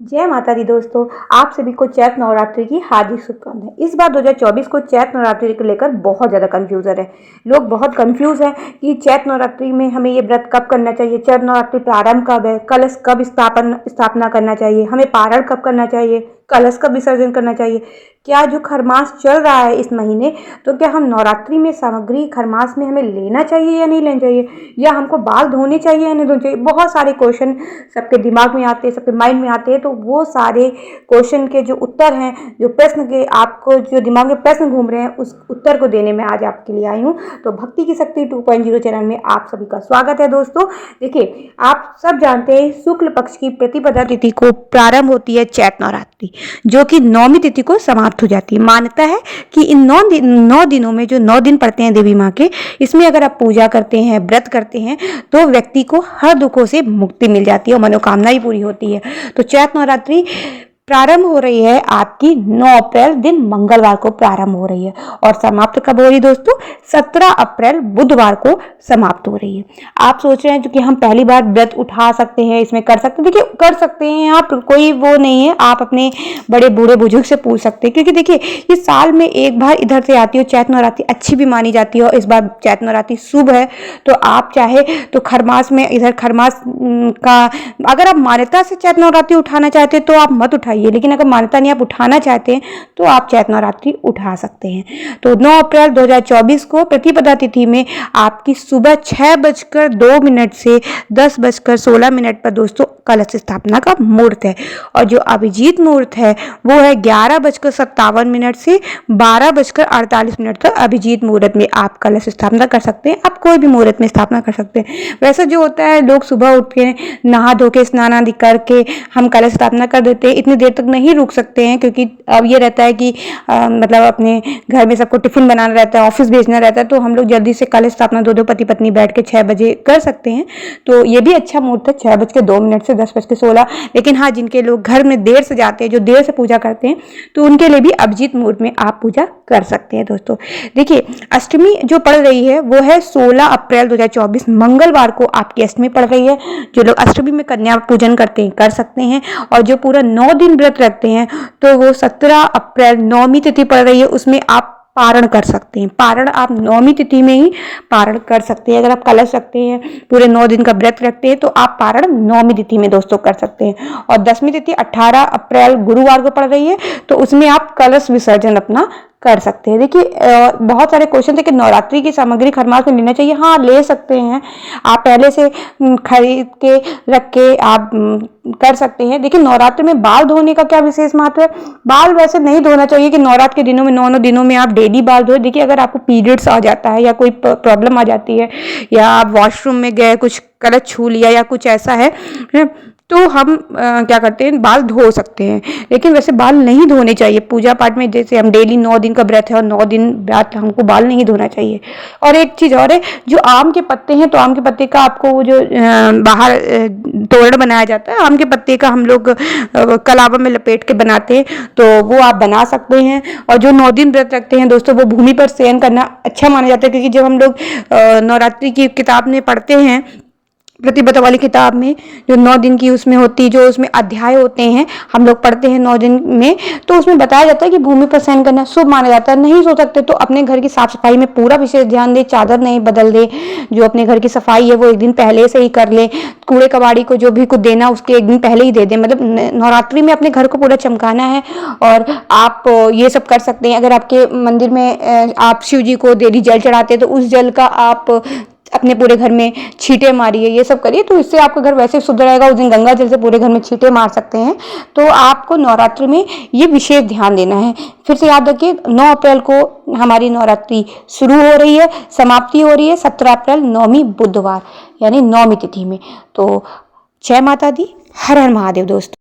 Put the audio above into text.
जय माता दी दोस्तों, आप सभी को चैत नवरात्रि की हार्दिक शुभकामनाएं। इस बार 2024 को चैत नवरात्रि को लेकर बहुत ज़्यादा कन्फ्यूज़न है। लोग बहुत कन्फ्यूज़ हैं कि चैत नवरात्रि में हमें ये व्रत कब करना चाहिए, चैत नवरात्रि प्रारंभ कब है, कलश कब स्थापना करना चाहिए, हमें पारण कब करना चाहिए, कलश कब विसर्जन करना चाहिए। क्या जो खरमास चल रहा है इस महीने, तो क्या हम नवरात्रि में सामग्री खरमास में हमें लेना चाहिए या नहीं लेना चाहिए, या हमको बाल धोने चाहिए या नहीं धोने चाहिए। बहुत सारे क्वेश्चन सबके दिमाग में आते हैं, सबके माइंड में आते हैं। तो वो सारे क्वेश्चन के जो उत्तर हैं, जो प्रश्न के आपको जो दिमाग में प्रश्न घूम रहे हैं, उस उत्तर को देने में आज आपके लिए आई हूँ। तो भक्ति की शक्ति 2.0 चैनल में आप सभी का स्वागत है दोस्तों। देखिए, आप सब जानते हैं शुक्ल पक्ष की प्रतिपदा तिथि को प्रारंभ होती है चैत नवरात्रि, जो कि 9वीं तिथि को समाप्त हो जाती है। मान्यता है कि इन 9 दिनों में जो 9 दिन पड़ते हैं देवी माँ के, इसमें अगर आप पूजा करते हैं, व्रत करते हैं, तो व्यक्ति को हर दुखों से मुक्ति मिल जाती है और मनोकामना ही पूरी होती है। तो चैत नवरात्रि प्रारंभ हो रही है आपकी 9 अप्रैल दिन मंगलवार को प्रारंभ हो रही है, और समाप्त कब हो रही है दोस्तों? 17 अप्रैल बुधवार को समाप्त हो रही है। आप सोच रहे हैं कि हम पहली बार व्रत उठा सकते हैं, इसमें कर सकते हैं। देखिए, कर सकते हैं आप, कोई वो नहीं है। आप अपने बड़े बूढ़े बुजुर्ग से पूछ सकते हैं, क्योंकि देखिए ये साल में एक बार इधर से आती है। चैत नवरात्रि अच्छी भी मानी जाती है और इस बार चैत नवरात्रि शुभ है। तो आप चाहे तो खरमास में, इधर खरमास का अगर आप मान्यता से चैत नवरात्रि उठाना चाहते हैं तो आप मत उठाइए, लेकिन अगर मान्यता नहीं आप उठाना चाहते हैं तो आप चैत नवरात्रि उठा सकते हैं। तो 9 अप्रैल 2024 को प्रतिपदा तिथि में आपकी सुबह 6:02 से 10:16 पर दोस्तों कलश स्थापना का मुहूर्त है, और जो अभिजीत मुहूर्त है वो है 11:57 से 12:48 तक। अभिजीत मुहूर्त में आप कलश स्थापना कर सकते हैं। आप कोई भी मुहूर्त में स्थापना कर सकते हैं। वैसे जो होता है, लोग सुबह उठ के नहा धो के स्नान आदि करके हम कलश स्थापना कर देते हैं। इतनी देर तक नहीं रुक सकते हैं, क्योंकि अब ये रहता है कि मतलब अपने घर में सबको टिफिन बनाना रहता है, ऑफिस भेजना रहता है। तो हम लोग जल्दी से कलश स्थापना दो पति पत्नी बैठ के 6 बजे कर सकते हैं। तो ये भी अच्छा मुहूर्त है, 6:02 से 10:16। लेकिन हाँ, जिनके लोग घर में देर से जाते हैं, जो देर से पूजा करते हैं, तो उनके लिए भी अभिजीत मुहूर्त में आप पूजा कर सकते हैं दोस्तों। देखिए, अष्टमी जो पड़ रही है वो है 16 अप्रैल 2024 मंगलवार को आपकी अष्टमी पड़ रही है। जो लोग अष्टमी में कन्या पूजन करते हैं कर सकते हैं, और जो पूरा 9 दिन व्रत रखते हैं तो वो 17 अप्रैल 9वीं तिथि पड़ रही है, उसमें आप पारण कर सकते हैं। पारण आप 9वीं तिथि में ही पारण कर सकते हैं। अगर आप कलश रखते हैं, पूरे 9 दिन का व्रत रखते हैं, तो आप पारण 9वीं तिथि में दोस्तों कर सकते हैं। और 10वीं तिथि 18 अप्रैल गुरुवार को पड़ रही है, तो उसमें आप कलश विसर्जन अपना कर सकते हैं। देखिए, बहुत सारे क्वेश्चन थे कि नवरात्रि की सामग्री खरमास में लेना चाहिए। हाँ, ले सकते हैं। आप पहले से खरीद के रख के आप कर सकते हैं। देखिए, नवरात्रि में बाल धोने का क्या विशेष महत्व है? बाल वैसे नहीं धोना चाहिए कि नवरात्र के दिनों में 9 दिनों में आप डेली बाल धोए। देखिए, अगर आपको पीरियड्स आ जाता है या कोई प्रॉब्लम आ जाती है, या आप वॉशरूम में गए, कुछ कलश छू लिया या कुछ ऐसा है, तो हम क्या करते हैं, बाल धो सकते हैं। लेकिन वैसे बाल नहीं धोने चाहिए पूजा पाठ में। जैसे हम डेली 9 दिन का व्रत है और 9 दिन व्रत हमको बाल नहीं धोना चाहिए। और एक चीज़ और है, जो आम के पत्ते हैं, तो आम के पत्ते का आपको वो जो बाहर तोरण बनाया जाता है, आम के पत्ते का हम लोग कलावा में लपेट के बनाते हैं, तो वो आप बना सकते हैं। और जो 9 दिन व्रत रखते हैं दोस्तों, वो भूमि पर शयन करना अच्छा माना जाता है, क्योंकि जब हम लोग नवरात्रि की किताब में पढ़ते हैं, प्रतिपदा वाली किताब में जो 9 दिन की उसमें होती, जो उसमें अध्याय होते हैं, हम लोग पढ़ते हैं 9 दिन में, तो उसमें बताया जाता है कि भूमि पर शयन करना शुभ माना जाता है। नहीं सो सकते तो अपने घर की साफ सफाई में पूरा विशेष ध्यान दे, चादर नहीं बदल दे। जो अपने घर की सफाई है वो एक दिन पहले से ही कर ले। कूड़े कबाड़ी को जो भी कुछ देना उसके एक दिन पहले ही दे दे। मतलब नवरात्रि में अपने घर को पूरा चमकाना है, और आप ये सब कर सकते हैं। अगर आपके मंदिर में आप शिव जी को डेली जल चढ़ाते हैं, तो उस जल का आप अपने पूरे घर में छींटे मारिए, ये सब करिए, तो इससे आपका घर वैसे शुद्ध रहेगा। उस दिन गंगा जल से पूरे घर में छींटे मार सकते हैं। तो आपको नवरात्रि में ये विशेष ध्यान देना है। फिर से याद रखिए, 9 अप्रैल को हमारी नवरात्रि शुरू हो रही है, समाप्ति हो रही है 17 अप्रैल 9वीं बुधवार यानी 9वीं तिथि में। तो जय माता दी, हर हर महादेव दोस्तों।